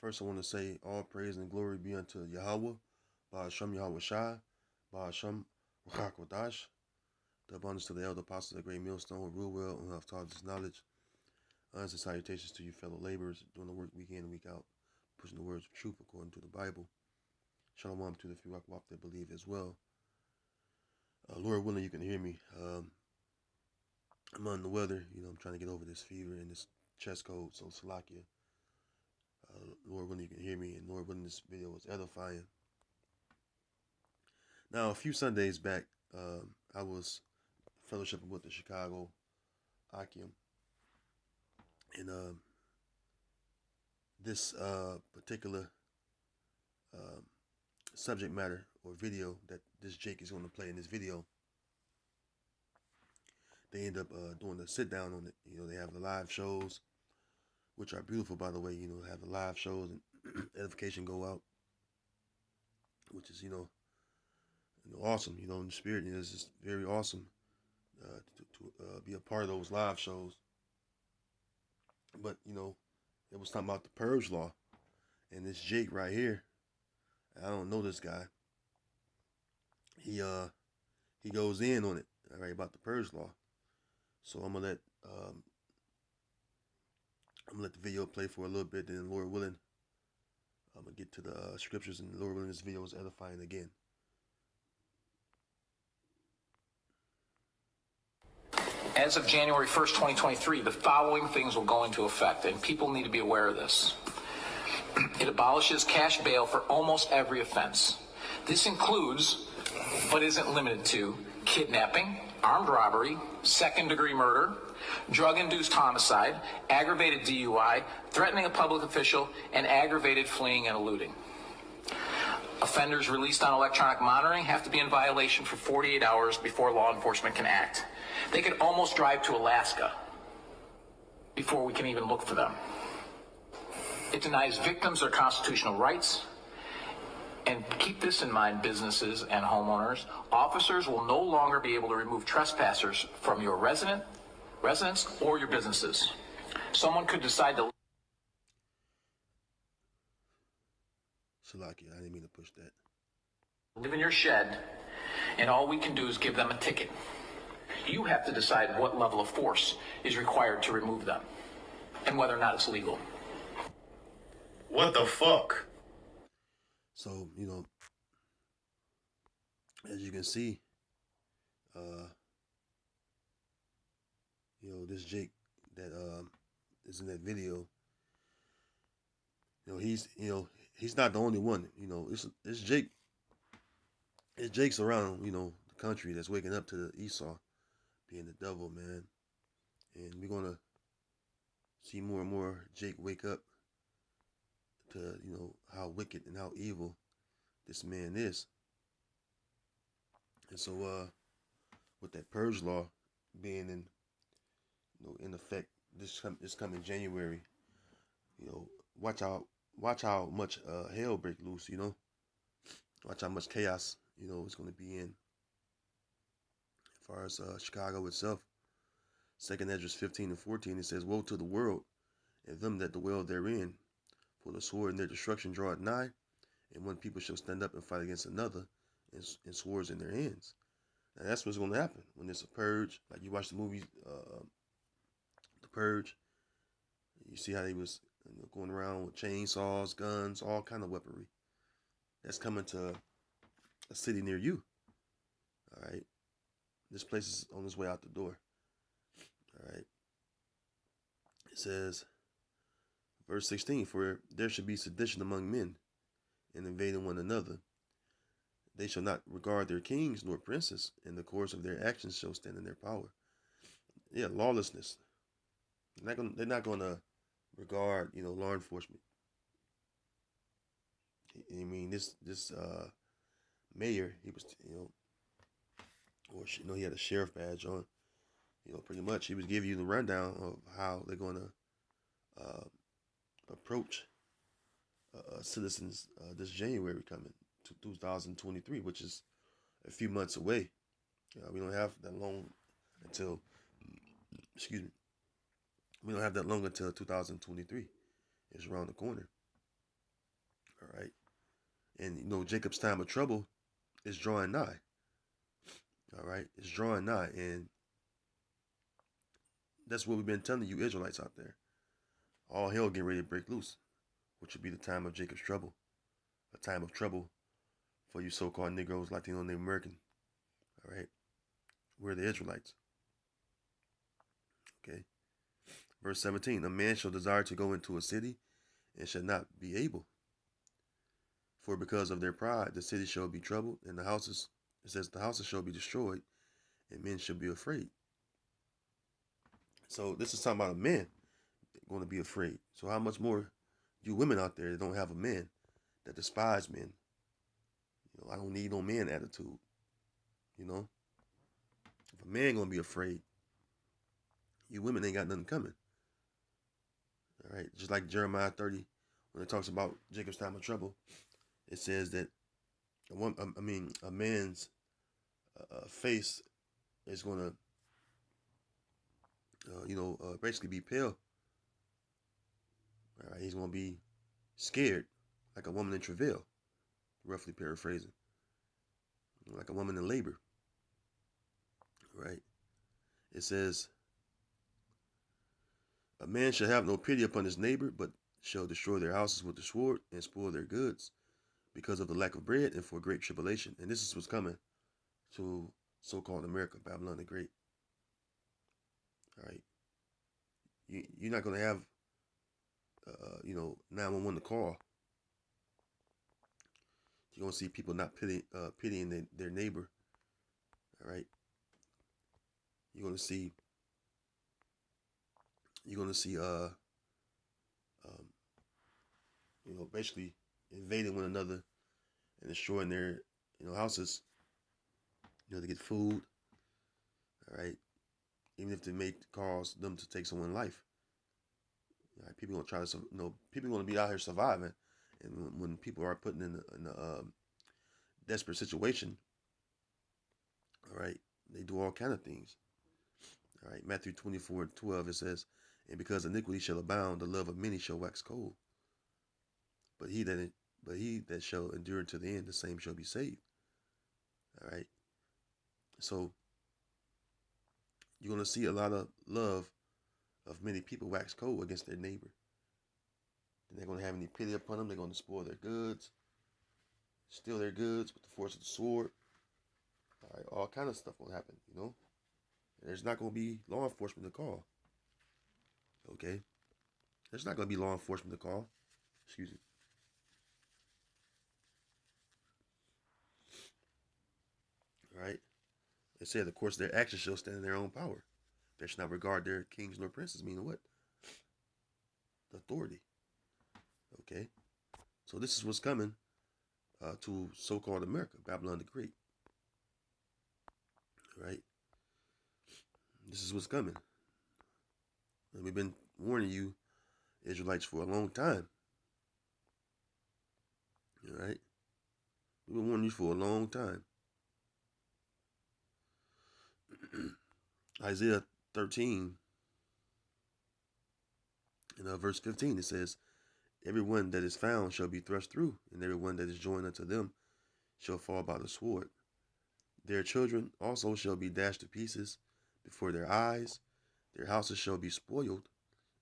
First, I want to say all praise and glory be unto Yahweh, Ba'ashem Yahweh Shai, Ba'ashem Ruach the abundance to the elder apostles of the great millstone who rule well and who have taught this knowledge. Honors and salutations to you fellow laborers doing the work week in and week out, pushing the words of truth according to the Bible. Shalom to the few Wap that believe as well. Lord willing, you can hear me. I'm under the weather. I'm trying to get over this fever and this chest cold, so Salakia. Lord willing, you can hear me, and Lord willing, this video is edifying. Now, a few Sundays back, I was fellowshipping with the Chicago Akim, and this particular subject matter or video that this Jake is going to play in this video, they end up doing a sit down on it. They have the live shows, which are beautiful, by the way. Have the live shows and edification go out, which is awesome. In the spirit, it's just very awesome to be a part of those live shows. But it was talking about the purge law, and this Jake right here, I don't know this guy. He goes in on it, all right, about the purge law. So I'm gonna let the video play for a little bit, then Lord willing, I'm gonna get to the scriptures, and Lord willing, this video is edifying again. As of January 1st, 2023, the following things will go into effect, and people need to be aware of this. It abolishes cash bail for almost every offense. This includes, but isn't limited to, kidnapping, armed robbery, second-degree murder, drug-induced homicide, aggravated DUI, threatening a public official, and aggravated fleeing and eluding. Offenders released on electronic monitoring have to be in violation for 48 hours before law enforcement can act. They could almost drive to Alaska before we can even look for them. It denies victims their constitutional rights. And keep this in mind, businesses and homeowners. Officers will no longer be able to remove trespassers from your residence or your businesses. Someone could decide to... Salaki, I didn't mean to push that. ...live in your shed, and all we can do is give them a ticket. You have to decide what level of force is required to remove them, and whether or not it's legal. What the fuck? So, as you can see, this Jake that is in that video, he's not the only one. It's Jake. It's Jake's around, the country that's waking up to the Esau being the devil, man. And we're gonna see more and more Jake wake up to, how wicked and how evil this man is. And so, with that purge law being in effect this coming January, watch how much hell break loose. Watch how much chaos it's going to be in. As far as Chicago itself, 2Esdras 15 and 14, it says, "Woe to the world and them that dwell therein, for the sword and their destruction draweth nigh, and one people shall stand up and fight against another, and swords in their hands." And that's what's going to happen when there's a purge. Like you watch the movie, The Purge. You see how they was going around with chainsaws, guns, all kind of weaponry. That's coming to a city near you. All right. This place is on its way out the door. All right. It says, verse 16, "For there should be sedition among men, and invading one another. They shall not regard their kings nor princes, and the course of their actions shall stand in their power." Yeah, lawlessness. They're not gonna regard, law enforcement. I mean, this mayor, he was, or he had a sheriff badge on. Pretty much he was giving you the rundown of how they're gonna approach citizens this January coming to 2023, which is a few months away. We don't have that long until, we don't have that long until 2023. It's around the corner. All right. And Jacob's time of trouble is drawing nigh. All right. It's drawing nigh. And that's what we've been telling you Israelites out there. All hell getting ready to break loose, which would be the time of Jacob's trouble. A time of trouble for you so-called Negroes, Latino, Native American. All right. We're the Israelites. Okay. Verse 17, a man shall desire to go into a city and shall not be able. For because of their pride, the city shall be troubled, and the houses, it says, the houses shall be destroyed, and men shall be afraid. So this is talking about a man going to be afraid. So how much more you women out there that don't have a man, that despise men? I don't need no man attitude. If a man going to be afraid, you women ain't got nothing coming. All right, just like Jeremiah 30, when it talks about Jacob's time of trouble, it says that a man's face is going to, basically be pale. All right, he's going to be scared, like a woman in travail, roughly paraphrasing, like a woman in labor. Right? It says, a man shall have no pity upon his neighbor, but shall destroy their houses with the sword and spoil their goods because of the lack of bread and for great tribulation. And this is what's coming to so-called America, Babylon the Great. All right. You're not going to have, 911 to call. You're going to see people not pitying their neighbor. All right. You're going to see, basically invading one another and destroying their, houses, to get food. All right. Even if they may cause them to take someone's life. All right, people gonna try to, people gonna be out here surviving, and when people are put in a desperate situation, all right, they do all kind of things. All right, Matthew 24:12 it says, and because iniquity shall abound, the love of many shall wax cold. But he that shall endure to the end, the same shall be saved. All right, so you're gonna see a lot of love of many people wax cold against their neighbor. And they're gonna have any pity upon them. They're gonna spoil their goods, steal their goods with the force of the sword. All right, all kind of stuff will happen. There's not gonna be law enforcement to call. Okay, there's not gonna be law enforcement to call. Excuse me. All right. It said, of course, their actions shall stand in their own power. They shall not regard their kings nor princes, meaning what? Authority. Okay. So this is what's coming to so-called America, Babylon the Great. All right. This is what's coming. And we've been warning you, Israelites, for a long time. All right. We've been warning you for a long time. Isaiah 13 and verse 15, it says, everyone that is found shall be thrust through, and everyone that is joined unto them shall fall by the sword. Their children also shall be dashed to pieces before their eyes. Their houses shall be spoiled,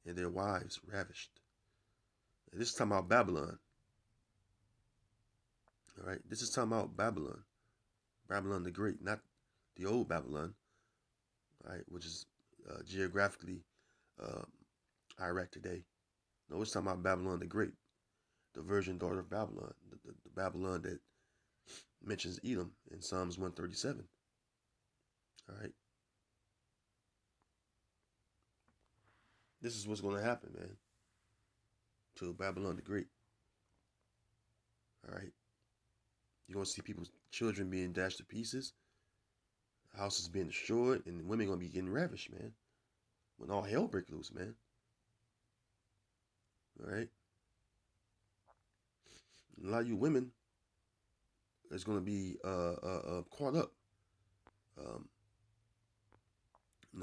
and their wives ravished. And this is talking about Babylon. All right, this is talking about Babylon. Babylon the Great, not the old Babylon, all right, which is geographically Iraq today. No, it's talking about Babylon the Great, the virgin daughter of Babylon, the Babylon that mentions Edom in Psalms 137. All right. This is what's going to happen, man, to Babylon the Great. All right. You're going to see people's children being dashed to pieces, houses being destroyed, and women going to be getting ravished, man, when all hell breaks loose, man. All right. A lot of you women is going to be caught up,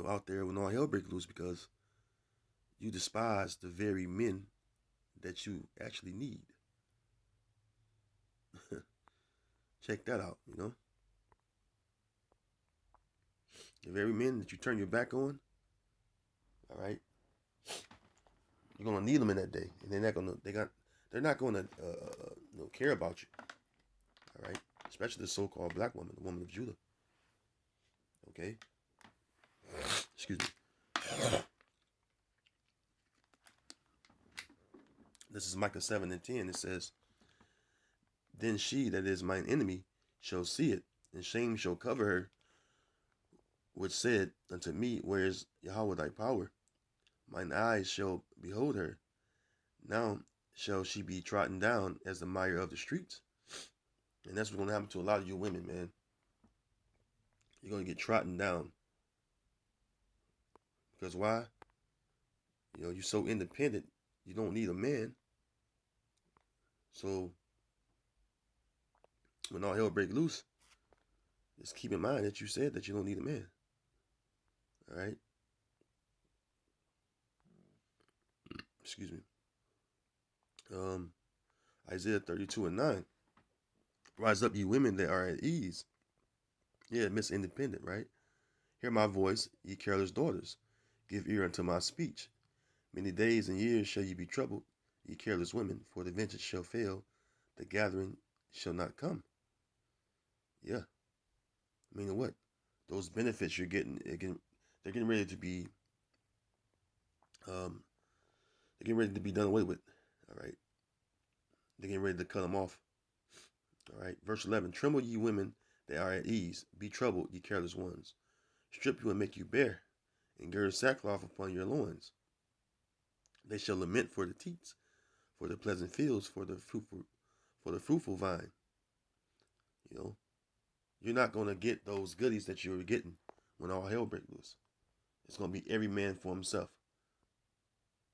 out there when all hell breaks loose because you despise the very men that you actually need. Check that out, you know. The very men that you turn your back on, all right, you're gonna need them in that day, and they're not gonna care about you, all right. Especially the so-called black woman, the woman of Judah. Okay, excuse me. This is Micah 7:10. It says, "Then she that is mine enemy shall see it, and shame shall cover her, which said unto me, Where is Yahweh thy power? Mine eyes shall behold her. Now shall she be trodden down as the mire of the streets." And that's what's going to happen to a lot of you women, man. You're going to get trodden down. Because why? You know, you're so independent, you don't need a man. So when all hell break loose, just keep in mind that you said that you don't need a man. All right? Excuse me. Isaiah 32:9. "Rise up, ye women that are at ease." Yeah, Miss Independent, right? "Hear my voice, ye careless daughters. Give ear unto my speech. Many days and years shall ye be troubled, ye careless women, for the vintage shall fail, the gathering shall not come." Yeah. Meaning what? Those benefits you're getting, they're getting ready to be, um, they're getting ready to be done away with. All right. They're getting ready to cut them off. All right. Verse 11, "Tremble, ye women that are at ease. Be troubled, ye careless ones. Strip you and make you bare, and gird sackcloth upon your loins. They shall lament for the teats, for the pleasant fields, for the fruitful vine." You know, you're not going to get those goodies that you were getting when all hell breaks loose. It's going to be every man for himself.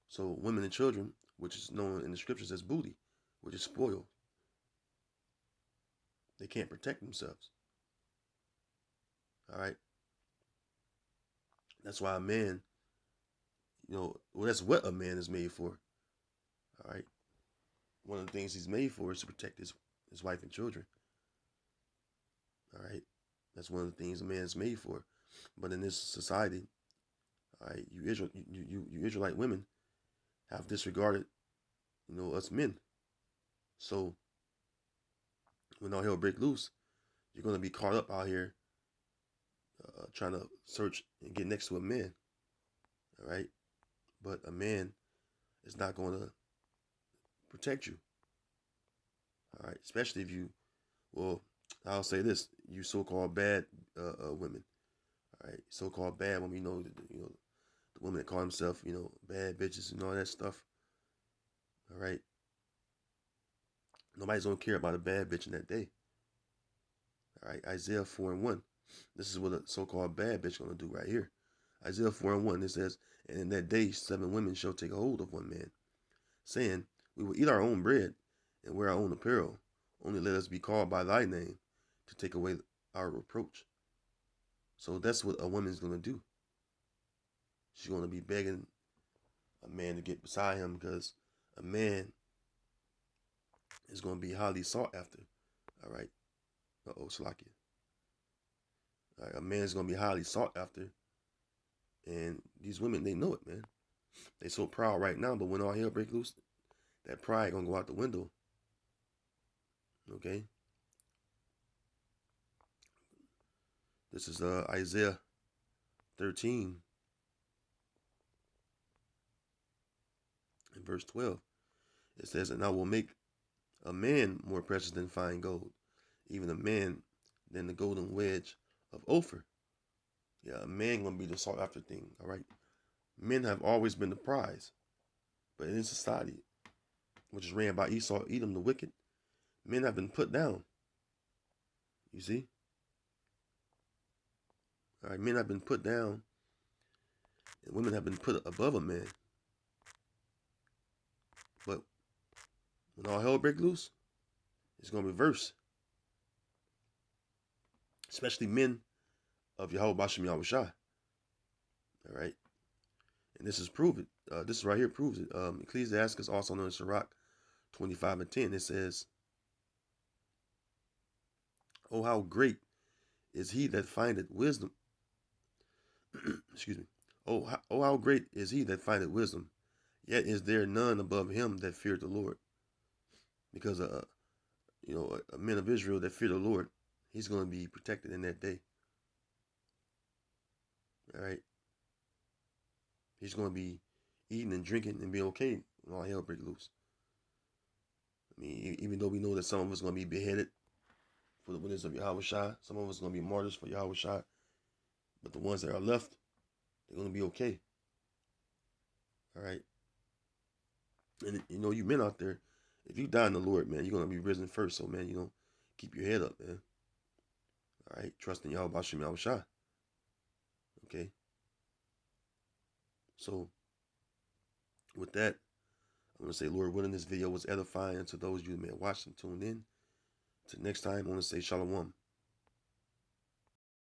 So women and children, which is known in the scriptures as booty, which is spoiled, they can't protect themselves. All right. That's why a man, that's what a man is made for. All right. One of the things he's made for is to protect his wife and children. All right. That's one of the things a man is made for. But in this society, all right, you Israelite women have disregarded, us men. So when all hell break loose, you're going to be caught up out here trying to search and get next to a man. All right. But a man is not going to protect you. All right. Especially if I'll say this, you so-called bad women. All right. So-called bad women, the women that call themselves, bad bitches and all that stuff. All right. Nobody's going to care about a bad bitch in that day. All right. Isaiah 4:1. This is what a so-called bad bitch going to do right here. Isaiah 4:1, it says, "And in that day 7 women shall take a hold of one man, saying, We will eat our own bread and wear our own apparel. Only let us be called by thy name to take away our reproach." So that's what a woman's going to do. She's going to be begging a man to get beside him because a man is going to be highly sought after. All right. Salakia. All right. A man is going to be highly sought after. And these women, they know it, man. They so proud right now, but when all hell break loose, that pride going to go out the window. Okay. This is Isaiah 13 and verse 12. It says, "And I will make a man more precious than fine gold, even a man than the golden wedge of Ophir." Yeah, a man gonna be the sought after thing. All right. Men have always been the prize, but in society, which is ran by Esau, Edom, the wicked, men have been put down. You see? All right, men have been put down, and women have been put above a man. But when all hell break loose, it's gonna reverse. Especially men of Yahweh Bashem Yahushua. All right. And this is proven. This right here proves it. Ecclesiastes, also known as Sirach 25:10. It says, Oh, how great is he that findeth wisdom. Excuse me. Oh, how great is he that findeth wisdom. Yet is there none above him that feared the Lord. Because a man of Israel that fear the Lord, he's going to be protected in that day. All right. He's going to be eating and drinking and be okay when all hell break loose. I mean, even though we know that some of us are going to be beheaded for the witness of Yahweh Shai, some of us are going to be martyrs for Yahweh Shai, but the ones that are left, they're going to be okay. All right. And you men out there, if you die in the Lord, man, you're going to be risen first. So, man, keep your head up, man. All right. Trust in Yahweh Bashem Yahweh Shai. Okay. So, with that, I want to say, Lord willing, this video was edifying to those you may have watched and tuned in. Till next time, I want to say Shalom.